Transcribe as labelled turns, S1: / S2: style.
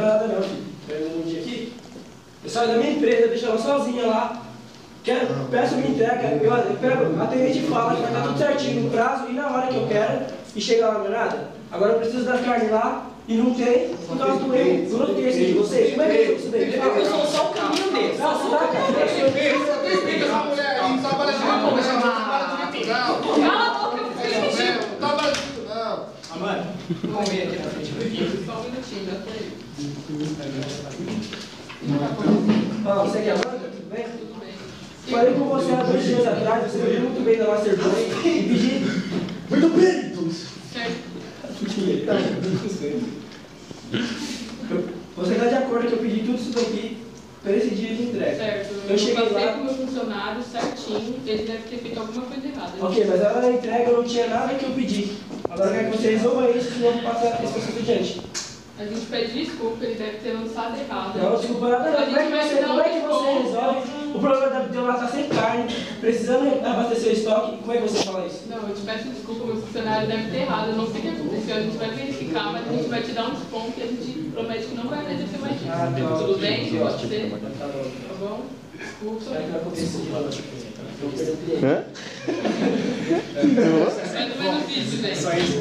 S1: leva nada não, filho. Eu um dia aqui, eu saio da minha empresa, deixo ela sozinha lá, peço minha entrega, eu pego, a atendente fala que vai estar tudo certinho no prazo e na hora que eu quero, e chega lá não é nada. Agora eu preciso da carne lá e não tem por causa do erro, do notícia de vocês. Como é que eu isso daí?
S2: Eu sou só o caminho dele.
S1: Não, você tá, cara.
S3: Explica essa mulher aí, não trabalha de não.
S2: Cala a boca, eu fiquei mexendo.
S3: Não trabalha de não.
S2: Amanda, vamos ver aqui na frente do vídeo. Só um minutinho, já foi.
S1: Fala, você aqui é a Amanda? Tudo bem?
S2: Tudo bem.
S1: Falei com você há 2 dias atrás, você veio muito bem da Masterplan e pedi muito méritos.
S2: Certo.
S1: Você está de acordo que eu pedi tudo isso daqui para esse dia de entrega?
S2: Certo.
S1: Eu cheguei
S2: passei
S1: lá
S2: com o meu funcionário certinho, ele deve ter feito alguma coisa errada.
S1: Ok, mas na hora da entrega eu não tinha nada que eu pedi. Agora eu quero que você resolva isso, senão passa esse processo adiante.
S2: A gente pede desculpa, ele deve ter lançado errado.
S1: Não, desculpa nada não. Como é que você resolve o problema de eu lá estar sem carne, precisando abastecer o estoque? Como é que você fala isso?
S2: Não, eu te peço desculpa, meu funcionário deve ter errado. Eu não sei o que aconteceu, a gente vai verificar, mas a gente vai te dar um desconto e a gente promete que não vai acontecer mais disso.
S1: Tá.
S2: Tudo bem? Pode ser?
S1: Tá bom.
S2: Tá bom? Desculpa.
S1: Será que vai acontecer de novo? Eu vou perder o cliente.
S2: Vai no vídeo, velho. Só isso.